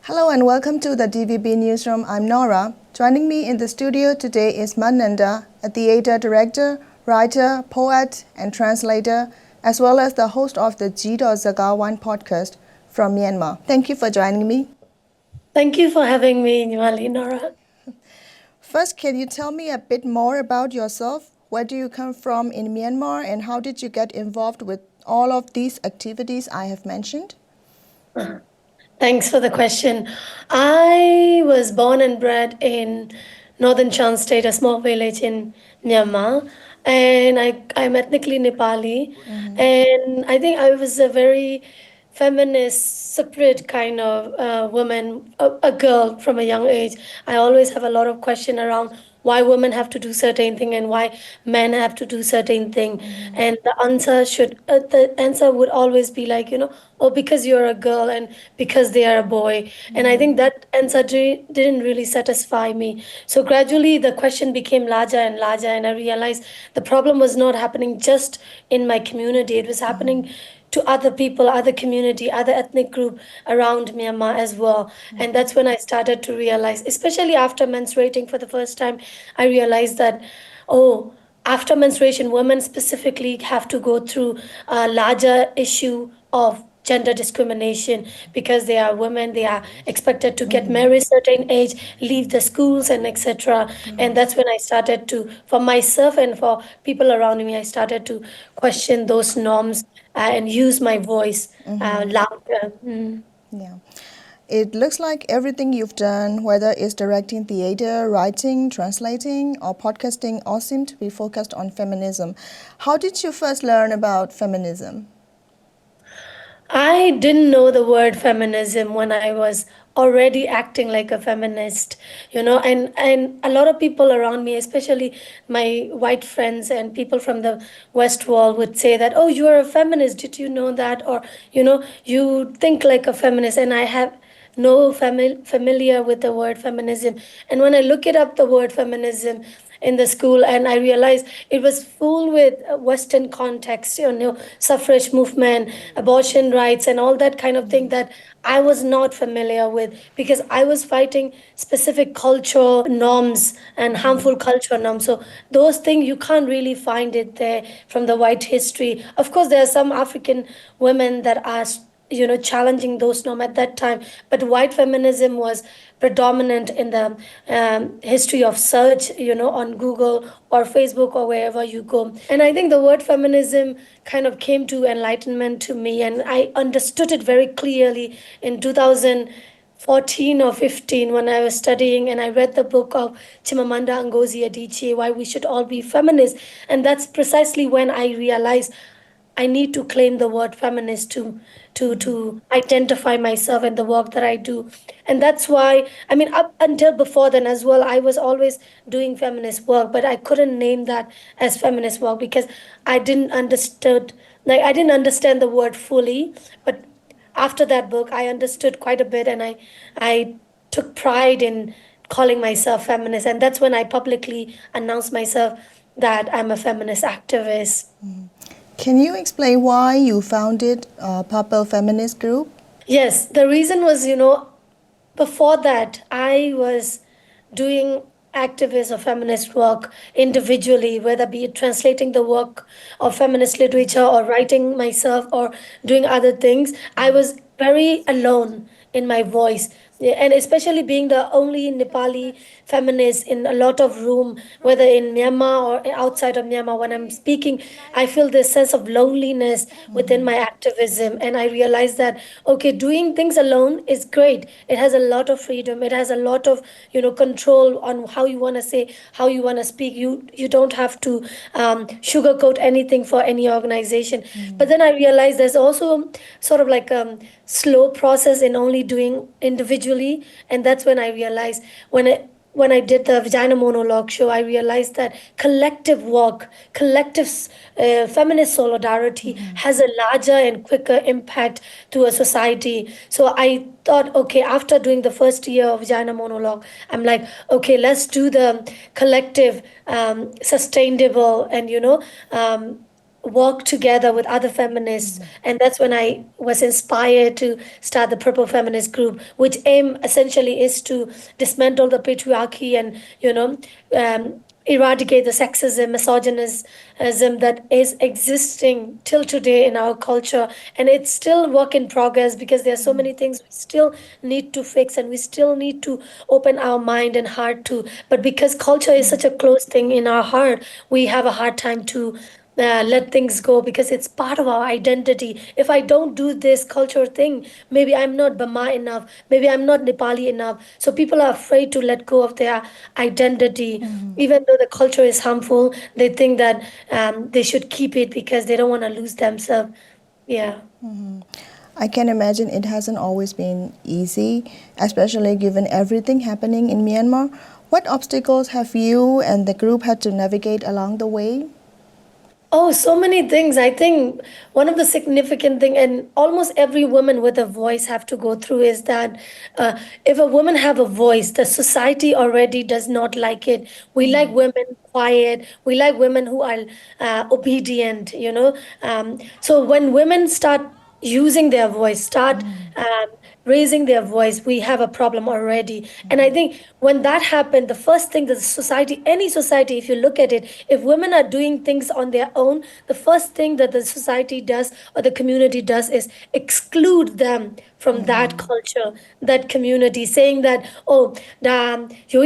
Hello and welcome to the DVB Newsroom. I'm Nora. Joining me in the studio today is Nandar, a theater director, writer, poet, and translator, as well as the host of the G-Taw Zagar Wyne podcast from Myanmar. Thank you for joining me. Thank you for having me, Nora. First, can you tell me a bit more about yourself? Where do you come from in Myanmar and how did you get involved with all of these activities I have mentioned? Thanks for the question. I was born and bred in northern Chan State, a small village in Myanmar, and I'm ethnically Nepali. And I think I was a very feminist, separate kind of woman, a girl from a young age. I always have a lot of question around why women have to do certain thing and why men have to do certain thing. And the answer would always be like, oh, because you're a girl and because they are a boy. And I think that answer didn't really satisfy me. So gradually the question became larger and larger, and I realized the problem was not happening just in my community. It was happening to other people, other community, other ethnic group around Myanmar as well. And that's when I started to realize, especially after menstruating for the first time, I realized that, oh, after menstruation, women specifically have to go through a larger issue of gender discrimination because they are women. They are expected to get married certain age, leave the schools, and etc. And that's when I started to, for myself and for people around me, I started to question those norms and use my voice louder. Yeah. It looks like everything you've done, whether it's directing theater, writing, translating, or podcasting, all seem to be focused on feminism. How did you first learn about feminism? I didn't know the word feminism when I was already acting like a feminist, and a lot of people around me, especially my white friends and people from the West Wall, would say that, oh, you are a feminist. Did you know that? Or, you think like a feminist. And I have no familiar with the word feminism. And when I look it up, the word feminism in the school, and I realized it was full with Western context, suffrage movement, abortion rights, and all that kind of thing that I was not familiar with because I was fighting specific cultural norms and harmful cultural norms. So those things you can't really find it there from the white history. Of course, there are some African women that are challenging those norms at that time, but white feminism was predominant in the history of search, on Google or Facebook or wherever you go. And I think the word feminism kind of came to enlightenment to me, and I understood it very clearly in 2014 or 15 when I was studying and I read the book of Chimamanda Ngozi Adichie, Why We Should All Be Feminists. And that's precisely when I realized I need to claim the word feminist to identify myself and the work that I do. And that's why, I mean, up until before then as well, I was always doing feminist work, but I couldn't name that as feminist work because I didn't understand the word fully. But after that book, I understood quite a bit, and I took pride in calling myself feminist. And that's when I publicly announced myself that I'm a feminist activist. Can you explain why you founded Purple Feminists Group? Yes, the reason was, before that, I was doing activist or feminist work individually, whether be it translating the work of feminist literature or writing myself or doing other things. I was very alone in my voice. Yeah, and especially being the only Nepali feminist in a lot of room, whether in Myanmar or outside of Myanmar, when I'm speaking, I feel this sense of loneliness within my activism. And I realize that, okay, doing things alone is great. It has a lot of freedom. It has a lot of, control on how you want to say, how you want to speak. You don't have to sugarcoat anything for any organization. But then I realized there's also sort of like slow process in only doing individually. And that's when I realized when I did the Vagina Monologue show, I realized that collective work, collective feminist solidarity has a larger and quicker impact to a society. So I thought, okay, after doing the first year of Vagina Monologue, I'm like, okay, let's do the collective, sustainable, and work together with other feminists, and that's when I was inspired to start the Purple Feminist Group, which aim essentially is to dismantle the patriarchy and eradicate the sexism, misogynism that is existing till today in our culture. And it's still work in progress because there are so many things we still need to fix, and we still need to open our mind and heart to. But because culture is such a close thing in our heart, we have a hard time to let things go because it's part of our identity. If I don't do this culture thing, maybe I'm not Bama enough, maybe I'm not Nepali enough. So people are afraid to let go of their identity. Even though the culture is harmful, they think that they should keep it because they don't want to lose themselves. Yeah. I can imagine it hasn't always been easy, especially given everything happening in Myanmar. What obstacles have you and the group had to navigate along the way? Oh, so many things. I think one of the significant thing, and almost every woman with a voice have to go through, is that if a woman have a voice, the society already does not like it. We like women quiet. We like women who are obedient. So when women start using their voice, start um, raising their voice, we have a problem already. And I think when that happened, the first thing that the society, any society, if you look at it, if women are doing things on their own, the first thing that the society does or the community does is exclude them from that culture, that community, saying that, oh, you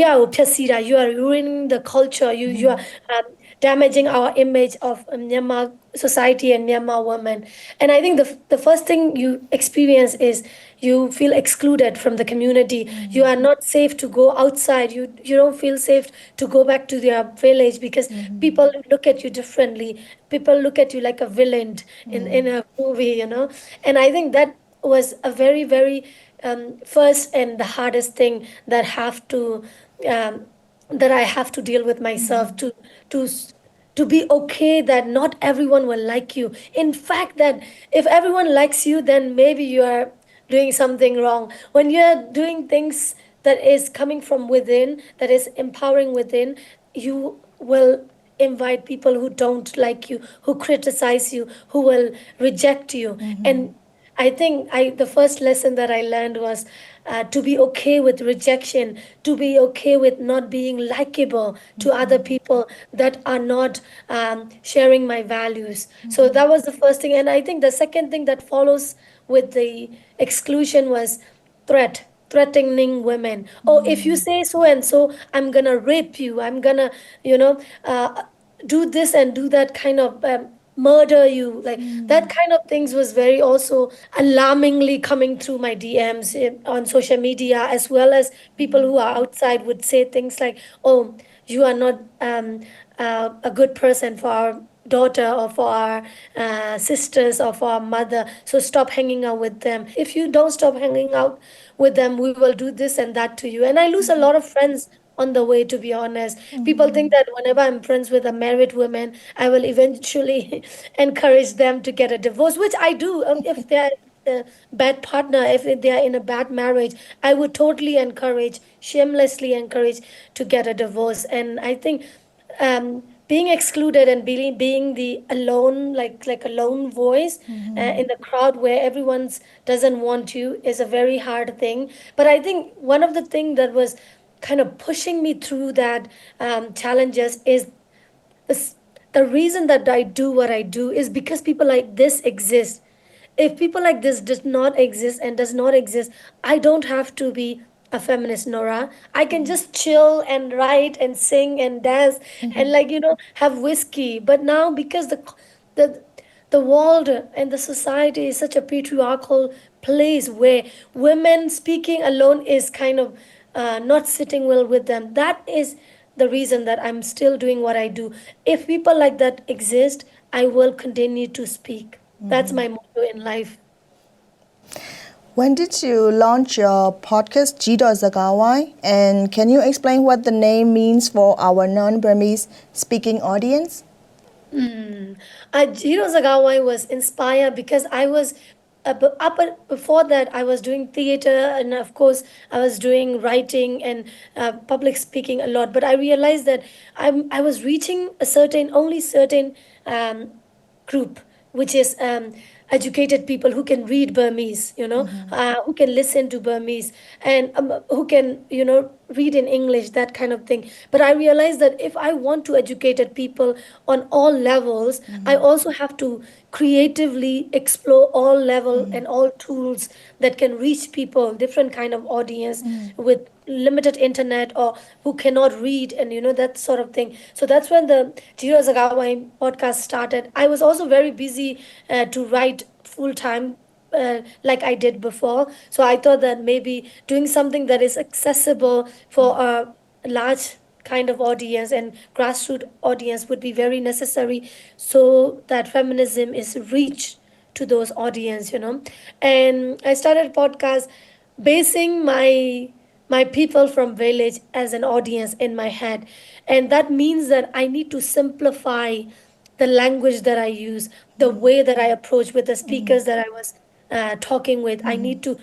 are ruining the culture, you are um, damaging our image of Myanmar society and Myanmar women. And I think the first thing you experience is you feel excluded from the community. You are not safe to go outside. You don't feel safe to go back to their village because people look at you differently. People look at you like a villain in a movie. And I think that was a very, very first and the hardest thing um, that I have to deal with myself to s- to be okay that not everyone will like you. In fact, that if everyone likes you, then maybe you are doing something wrong. When you're doing things that is coming from within, that is empowering within, you will invite people who don't like you, who criticize you, who will reject you. And I think the first lesson that I learned was to be okay with rejection, to be okay with not being likable to other people that are not sharing my values. So that was the first thing. And I think the second thing that follows with the exclusion was threatening women. Oh, if you say so and so, I'm gonna rape you. I'm gonna, you know, uh, do this and do that kind of murder you. Like that kind of things was very also alarmingly coming through my DMs on social media, as well as people who are outside would say things like, "Oh, you are not a good person for our daughter or for our sisters or for our mother, so stop hanging out with them. If you don't stop hanging out with them, we will do this and that to you." And I lose a lot of friends on the way, to be honest. People think that whenever I'm friends with a married woman, I will eventually encourage them to get a divorce, which I do. If they're a bad partner, if they are in a bad marriage, I would totally encourage, shamelessly encourage to get a divorce. And I think being excluded and being the alone, like a lone voice in the crowd where everyone's doesn't want you, is a very hard thing. But I think one of the things that was kind of pushing me through that challenges is this, the reason that I do what I do is because people like this exist. If people like this does not exist and does not exist, I don't have to be a feminist, Nora. I can just chill and write and sing and dance and, like, have whiskey. But now, because the the world and the society is such a patriarchal place where women speaking alone is kind of not sitting well with them. That is the reason that I'm still doing what I do. If people like that exist, I will continue to speak. That's my motto in life. When did you launch your podcast, G-Taw Zagar Wyne? And can you explain what the name means for our non-Burmese speaking audience? Mm. G-Taw Zagar Wyne was inspired because I was before that I was doing theater, and of course I was doing writing and public speaking a lot. But I realized that I was reaching a certain only certain um, group, which is educated people who can read Burmese, who can listen to Burmese, and who can, read in English, that kind of thing. But I realized that if I want to educated people on all levels, I also have to creatively explore all level and all tools that can reach people, different kind of audience with limited internet or who cannot read, and that sort of thing. So that's when the G-Taw Zagar Wyne podcast started. I was also very busy to write full time, like I did before. So I thought that maybe doing something that is accessible for a large kind of audience and grassroots audience would be very necessary, so that feminism is reached to those audience. And I started podcast basing my people from village as an audience in my head, and that means that I need to simplify the language that I use, the way that I approach with the speakers that I was talking with. I need to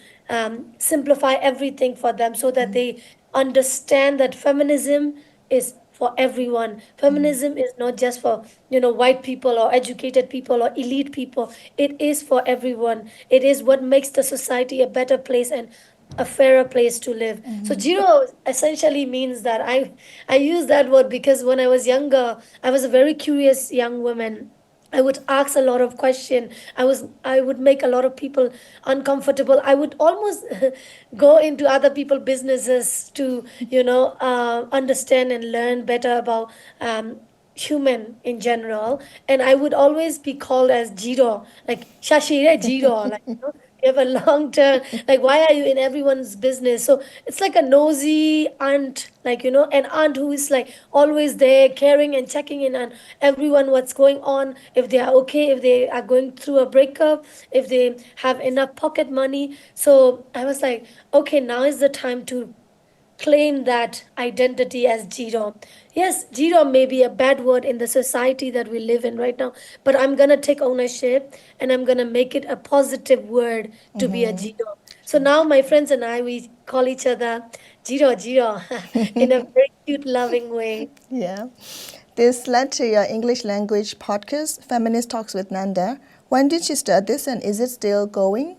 simplify everything for them so that they understand that feminism is for everyone. Feminism is not just for, white people or educated people or elite people. It is for everyone. It is what makes the society a better place and a fairer place to live. So Jiro essentially means that I use that word because when I was younger, I was a very curious young woman. I would ask a lot of questions. I would make a lot of people uncomfortable. I would almost go into other people businesses to, understand and learn better about human in general. And I would always be called as Jiro, like Shashire Jiro, like, you have a long term, like, why are you in everyone's business? So it's like a nosy aunt, like, an aunt who is like always there, caring and checking in on everyone, what's going on, if they are okay, if they are going through a breakup, if they have enough pocket money. So I was like, okay, now is the time to claim that identity as G-Rom. Yes, G-Rom may be a bad word in the society that we live in right now, but I'm gonna take ownership and I'm gonna make it a positive word to be a G-Rom. So now my friends and I, we call each other Jiro Jiro in a very cute, loving way. Yeah. This led to your English language podcast, Feminist Talks with Nandar. When did you start this and is it still going?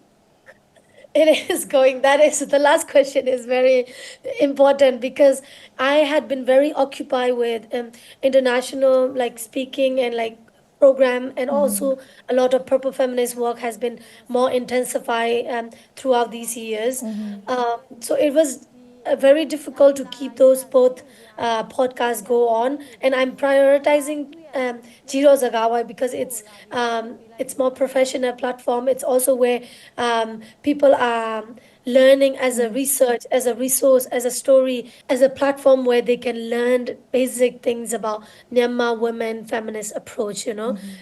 It is going. That is the last question is very important because I had been very occupied with international like speaking and like program, and also a lot of purple feminist work has been more intensified throughout these years. So it was very difficult to keep those both podcasts go on, and I'm prioritizing Jiro Zagawa because it's more professional platform. It's also where people are learning as a research, as a resource, as a story, as a platform where they can learn basic things about Myanmar women feminist approach.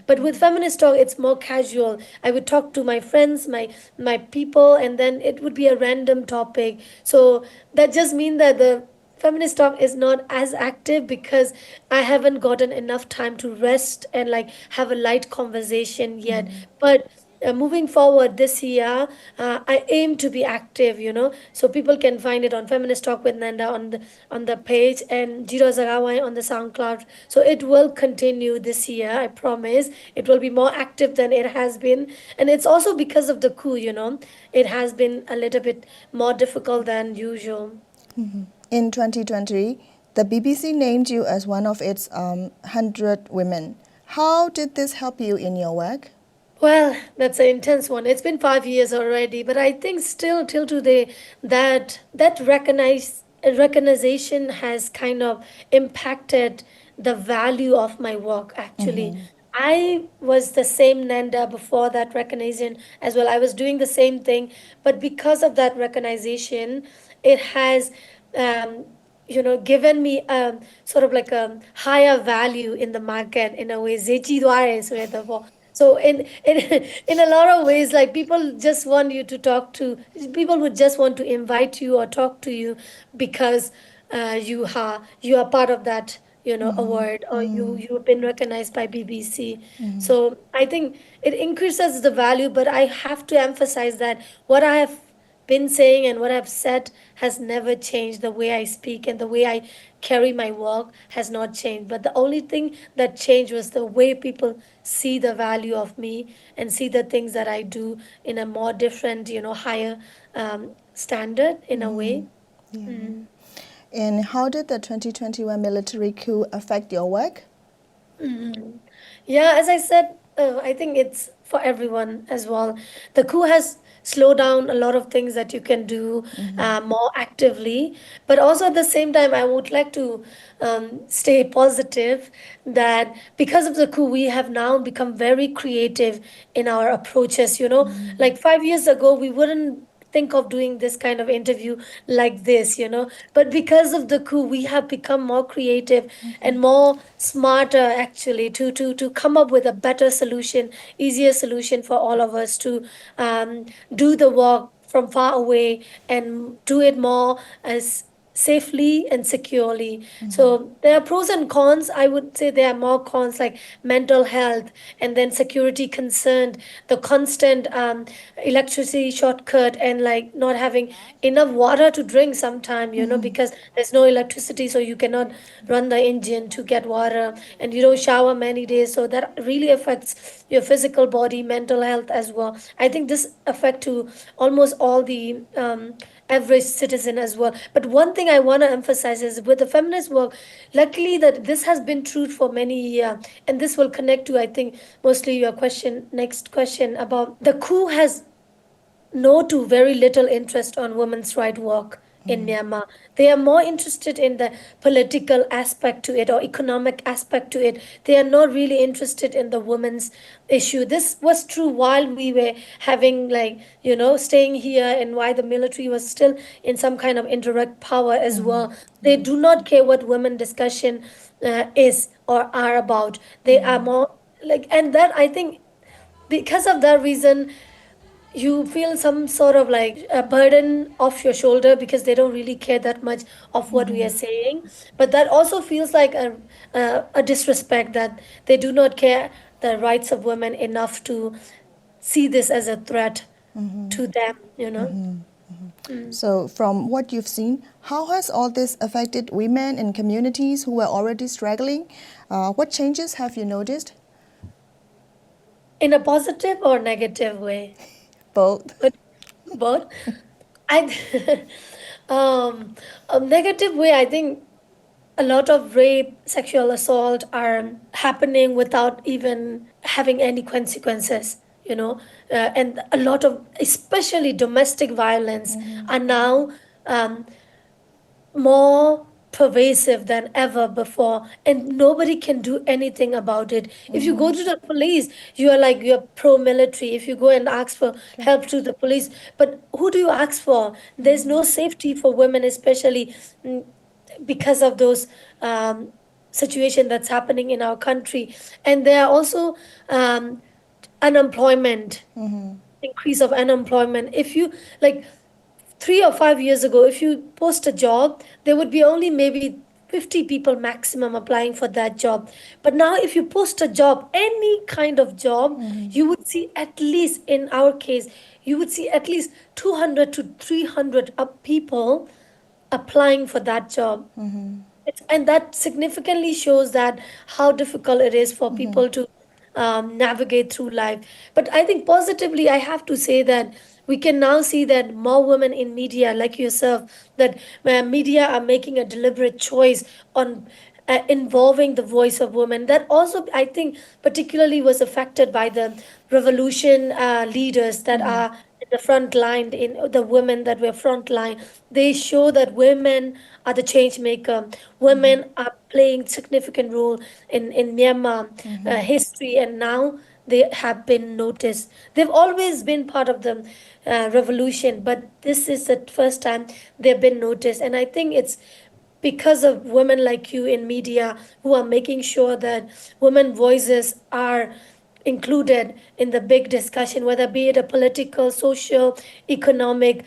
But with feminist talk, it's more casual. I would talk to my friends, my people, and then it would be a random topic. So that just means that the feminist talk is not as active because I haven't gotten enough time to rest and like have a light conversation yet. But moving forward this year, I aim to be active. So people can find it on Feminist Talk with Nanda on the page, and Jiro Zagawai on the SoundCloud. So it will continue this year, I promise. It will be more active than it has been, and it's also because of the coup. It has been a little bit more difficult than usual. In 2020, the BBC named you as one of its 100 women. How did this help you in your work? Well, that's an intense one. It's been 5 years already, but I think still till today that recognition has kind of impacted the value of my work actually. I was the same Nanda before that recognition as well. I was doing the same thing, but because of that recognition, it has um, given me sort of like a higher value in the market in a way. So in in a lot of ways, like people just want you to talk to people would just want to invite you or talk to you because you are part of that award, or you've been recognized by BBC. So I think it increases the value, but I have to emphasize that what I have been saying and what I've said has never changed. The way I speak and the way I carry my work has not changed. But the only thing that changed was the way people see the value of me and see the things that I do in a more different, higher standard in a way. Yeah. Mm. And how did the 2021 military coup affect your work? Mhm. Yeah, as I said, I think it's for everyone as well. The coup has slowed down a lot of things that you can do more actively, but also at the same time, I would like to stay positive that because of the coup, we have now become very creative in our approaches. Like 5 years ago, we wouldn't think of doing this kind of interview like this. But because of the coup, we have become more creative and more smarter actually to come up with a better solution, easier solution for all of us to do the work from far away and do it more as safely and securely. So there are pros and cons. I would say there are more cons like mental health and then security concerned, the constant electricity shortcut and like not having enough water to drink sometime, because there's no electricity, so you cannot run the engine to get water and you don't shower many days. So that really affects your physical body, mental health as well. I think this affect to almost all the average citizen as well. But one thing I want to emphasize is with the feminist work, luckily that this has been true for many years, and this will connect to I think mostly your next question about the coup has no to very little interest on women's right work in Myanmar. They are more interested in the political aspect to it or economic aspect to it. They are not really interested in the women's issue. This was true while we were having like, staying here and why the military was still in some kind of indirect power as well. They do not care what women discussion is or are about. They are more like, and that I think because of that reason you feel some sort of like a burden off your shoulder because they don't really care that much of what we are saying, but that also feels like a disrespect that they do not care the rights of women enough to see this as a threat to them. Mm. So, from what you've seen, how has all this affected women in communities who were already struggling? What changes have you noticed? In a positive or negative way? Both. But both. I a negative way, I think a lot of rape, sexual assault are happening without even having any consequences, and a lot of, especially domestic violence, are now um, more pervasive than ever before, and nobody can do anything about it. If you go to the police, you're pro-military. If you go and ask for Okay. help to the police, but who do you ask for? There's no safety for women, especially because of those situation that's happening in our country. And there are also unemployment, increase of unemployment. If you like 3 or 5 years ago, if you post a job, there would be only maybe 50 people maximum applying for that job. But now, if you post a job, any kind of job, you would see at least, in our case, you would see at least 200 to 300 people applying for that job. And that significantly shows that how difficult it is for people to navigate through life. But I think positively, I have to say that we can now see that more women in media, like yourself, that media are making a deliberate choice on involving the voice of women. That also, I think, particularly was affected by the revolution leaders that are in the front line, in the women that were front line. They show that women are the change maker. Women are playing significant role in Myanmar history, and now they have been noticed. They've always been part of the revolution, but this is the first time they've been noticed. And I think it's because of women like you in media who are making sure that women voices are included in the big discussion, whether be it a political, social, economic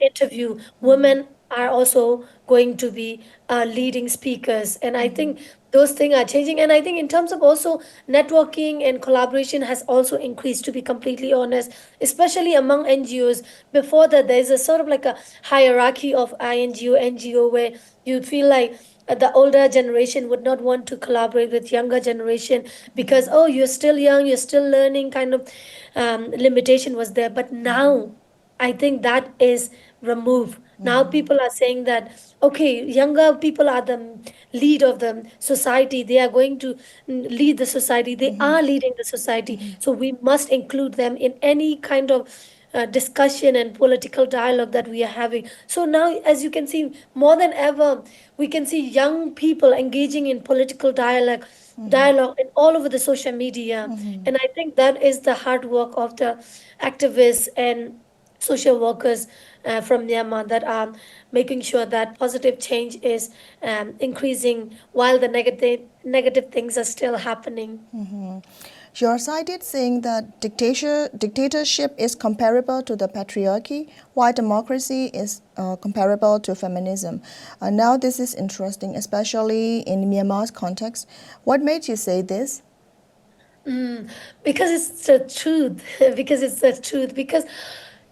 interview. Women are also going to be leading speakers. And I think those things are changing. And I think in terms of also networking and collaboration has also increased, to be completely honest, especially among NGOs. Before that, there's a sort of like a hierarchy of INGO, NGO, where you feel like the older generation would not want to collaborate with younger generation because, oh, you're still young, you're still learning, kind of limitation was there. But now I think that is removed. Now people are saying that, okay, younger people are the lead of the society. They are going to lead the society. They are leading the society. So we must include them in any kind of discussion and political dialogue that we are having. So now, as you can see, more than ever, we can see young people engaging in political dialogue and all over the social media. And I think that is the hard work of the activists and social workers from Myanmar that are making sure that positive change is increasing while the negative things are still happening. You're cited saying that dictatorship is comparable to the patriarchy, while democracy is comparable to feminism. Now this is interesting, especially in Myanmar's context. What made you say this? Because it's the truth. Because it's the truth. Because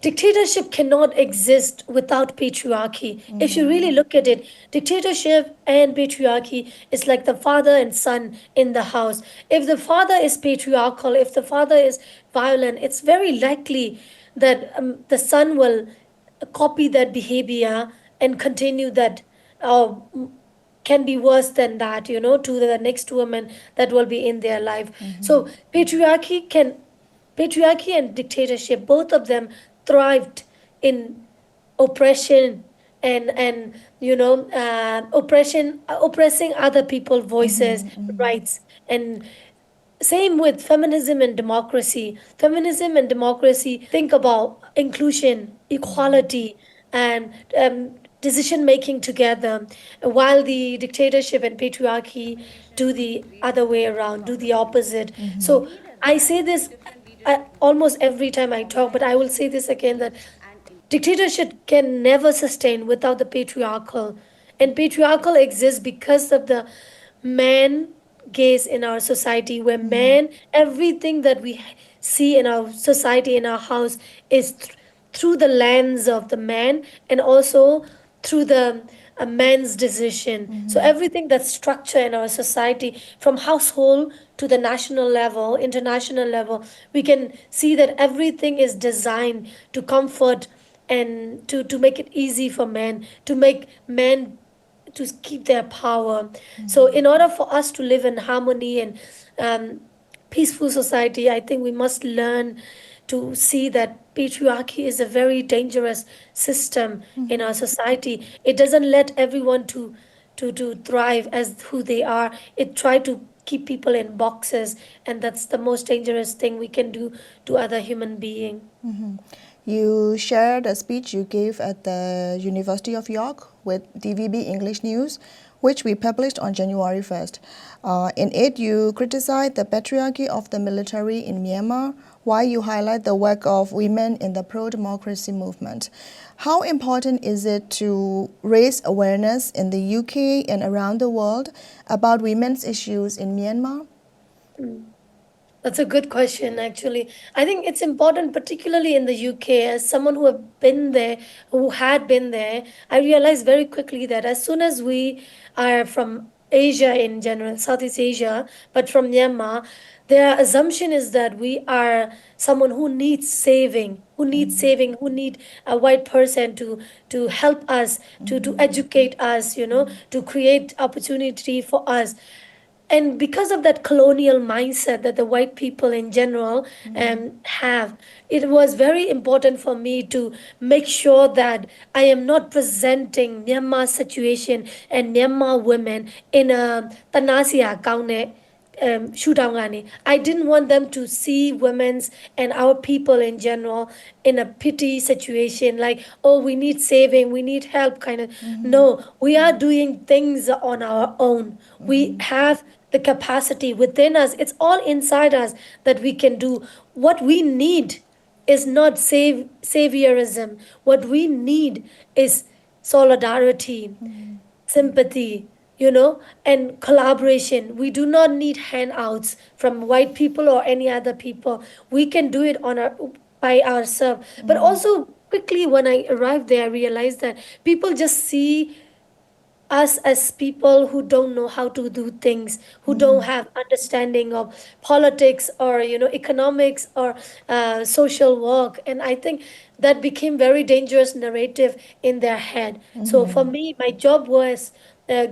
dictatorship cannot exist without patriarchy. If you really look at it, dictatorship and patriarchy is like the father and son in the house. If the father is patriarchal, if the father is violent, it's very likely that the son will copy that behavior and continue that, uh, can be worse than that, to the next woman that will be in their life. So patriarchy and dictatorship, both of them thrived in oppression and oppressing other people's voices, rights. And same with feminism and democracy. Feminism and democracy think about inclusion, equality, and decision making together, while the dictatorship and patriarchy do the other way around, do the opposite. So I say this almost every time I talk, but I will say this again, that dictatorship can never sustain without the patriarchal. And patriarchal exists because of the man gaze in our society, where man, everything that we see in our society, in our house, is through the lens of the man, and also through the a man's decision. So everything that's structured in our society, from household to the national level, international level, we can see that everything is designed to comfort and to make it easy for men, to make men to keep their power. So, in order for us to live in harmony and um, peaceful society, I think we must learn to see that patriarchy is a very dangerous system in our society. It doesn't let everyone to thrive as who they are. It try to keep people in boxes, and that's the most dangerous thing we can do to other human being. You shared a speech you gave at the University of York with DVB English News, which we published on January 1st. In it, you criticized the patriarchy of the military in Myanmar, while you highlight the work of women in the pro-democracy movement. How important is it to raise awareness in the UK and around the world about women's issues in Myanmar? That's a good question, actually. I think it's important, particularly in the UK, as someone who have been there, who had been there. I realized very quickly that as soon as we are from Asia in general, Southeast Asia, but from Myanmar, their assumption is that we are someone who needs saving, who need a white person to help us, to educate us, to create opportunity for us. And because of that colonial mindset that the white people in general have, it was very important for me to make sure that I am not presenting Myanmar situation and Myanmar women in a Tanasia Kaune shootout. I didn't want them to see women's and our people in general in a pity situation, like, oh, we need saving, we need help, kind of. No, we are doing things on our own. We have the capacity within us. It's all inside us that we can do. What we need is not saviorism. What we need is solidarity, sympathy, and collaboration. We do not need handouts from white people or any other people. We can do it on our by ourselves. But also quickly when I arrived there, I realized that people just see us as people who don't know how to do things, who don't have understanding of politics or economics or social work. And I think that became very dangerous narrative in their head. So for me, my job was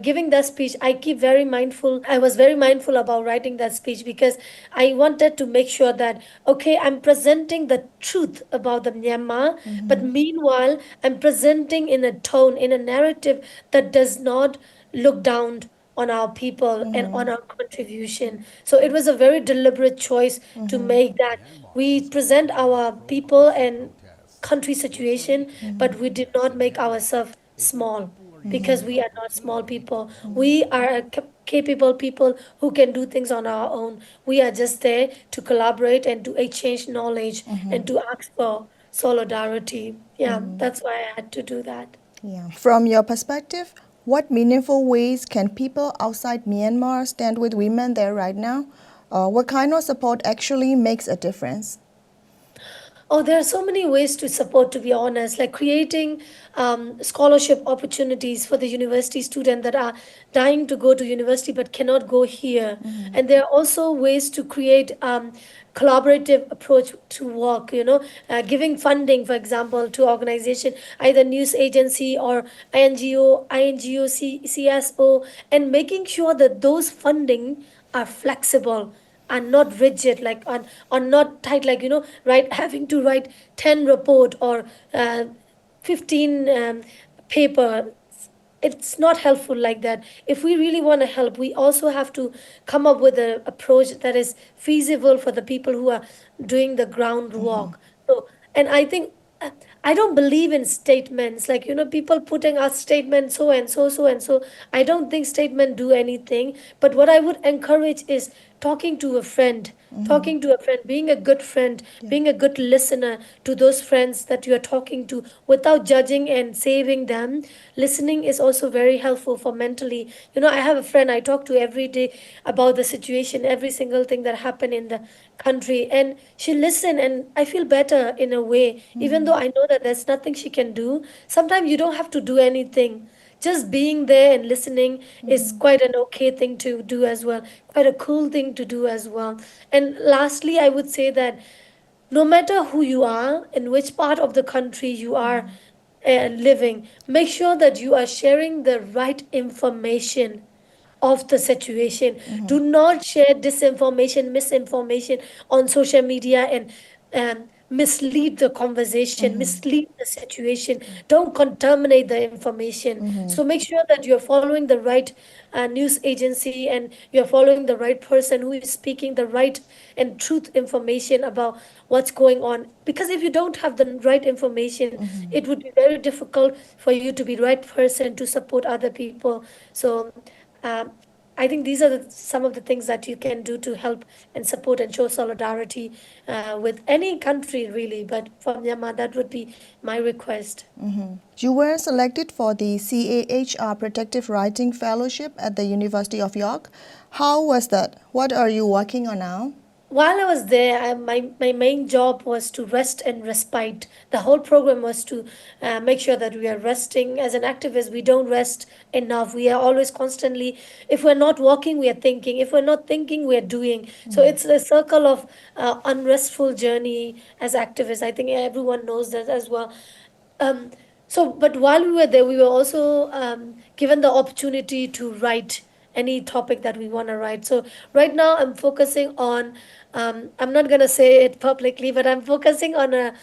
giving that speech. I was very mindful about writing that speech because I wanted to make sure that, okay, I'm presenting the truth about the Myanmar, but meanwhile I'm presenting in a tone, in a narrative that does not look down on our people and on our contribution. So it was a very deliberate choice to make that we present our people and country situation, but we did not make ourselves small because we are not small people. We are a capable people who can do things on our own. We are just there to collaborate and to exchange knowledge and to ask for solidarity. Yeah, that's why I had to do that. Yeah. From your perspective, what meaningful ways can people outside Myanmar stand with women there right now? What kind of support actually makes a difference? Oh, there are so many ways to support, to be honest, like creating scholarship opportunities for the university student that are dying to go to university but cannot go here. And there are also ways to create collaborative approach to work, giving funding, for example, to organization, either news agency or INGO, CSO, and making sure that those funding are flexible, are not rigid, like on not tight, like right, having to write 10 report or 15 paper. It's not helpful like that. If we really want to help, we also have to come up with an approach that is feasible for the people who are doing the groundwork. So, and I think uh, I don't believe in statements like people putting out statements so and so, so and so. I don't think statement do anything. But what I would encourage is talking to a friend, being a good friend, being a good listener to those friends that you are talking to without judging and saving them. Listening is also very helpful for mentally. I have a friend I talk to every day about the situation, every single thing that happened in the country, and she listened, and I feel better in a way, even though I know that there's nothing she can do. Sometimes you don't have to do anything. Just being there and listening is quite an okay thing to do as well, quite a cool thing to do as well. And lastly, I would say that no matter who you are, in which part of the country you are living, make sure that you are sharing the right information of the situation. Do not share disinformation, misinformation on social media and mislead the conversation, mislead the situation. Don't contaminate the information. So make sure that you're following the right news agency and you're following the right person who is speaking the right and truth information about what's going on. Because if you don't have the right information, it would be very difficult for you to be the right person to support other people. So um, I think these are some of the things that you can do to help and support and show solidarity with any country, really. But for Myanmar, that would be my request. You were selected for the CAHR Protective Writing Fellowship at the University of York. How was that? What are you working on now? While I was there, my main job was to rest and respite. The whole program was to make sure that we are resting. As an activist, we don't rest enough. We are always constantly, if we're not walking, we are thinking. If we're not thinking, we are doing. So it's a circle of unrestful journey as activists. I think everyone knows that as well. Um, but while we were there, we were also given the opportunity to write any topic that we want to write. So right now, I'm focusing on, I'm not going to say it publicly, but I'm focusing on a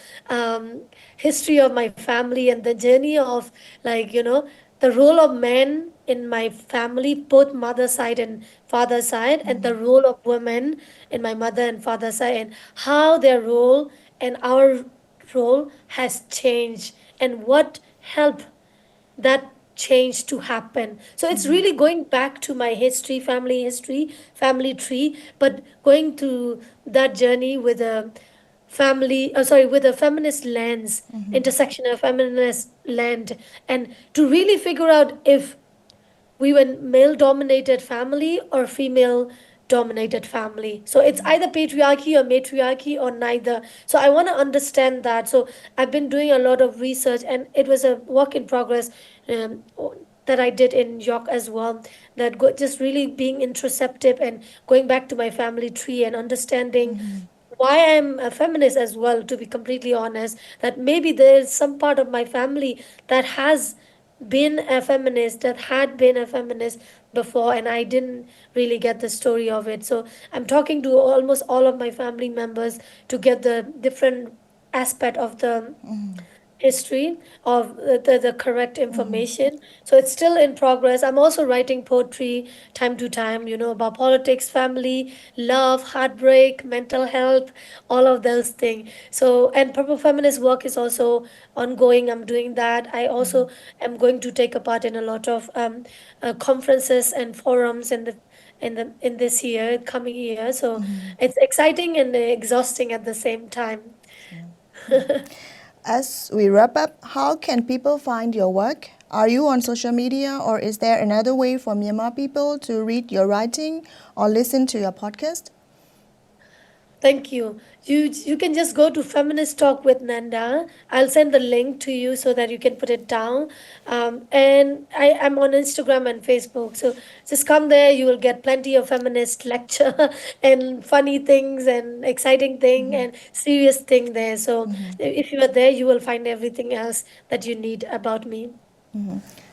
history of my family and the journey of, like, the role of men in my family, both mother side and father side, and the role of women in my mother and father side, and how their role and our role has changed and what helped that change to happen. So it's really going back to my history, family tree, but going to that journey with a with a feminist lens, intersectional feminist lens, and to really figure out if we were male dominated family or female dominated family. So it's either patriarchy or matriarchy or neither. So I want to understand that. So I've been doing a lot of research, and it was a work in progress, um, that I did in York as well. Just really being introspective and going back to my family tree and understanding why I'm a feminist as well, to be completely honest, that maybe there's some part of my family that has been a feminist, that had been a feminist before, and I didn't really get the story of it. So I'm talking to almost all of my family members to get the different aspect of the history of the correct information. So it's still in progress. I'm also writing poetry time to time, about politics, family, love, heartbreak, mental health, all of those things. So, and Purple Feminist work is also ongoing. I'm doing that. I also am going to take a part in a lot of conferences and forums in this year, coming year. So it's exciting and exhausting at the same time. As we wrap up, how can people find your work? Are you on social media, or is there another way for Myanmar people to read your writing or listen to your podcast? Thank you. You can just go to Feminist Talk with Nanda. I'll send the link to you so that you can put it down. And I'm on Instagram and Facebook. So just come there. You will get plenty of feminist lecture and funny things and exciting thing and serious thing there. So if you are there, you will find everything else that you need about me.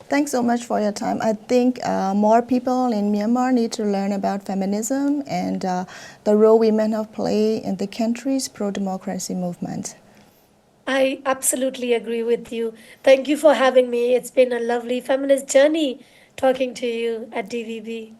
Thanks so much for your time. I think more people in Myanmar need to learn about feminism and the role women have played in the country's pro-democracy movement. I absolutely agree with you. Thank you for having me. It's been a lovely feminist journey talking to you at DVB.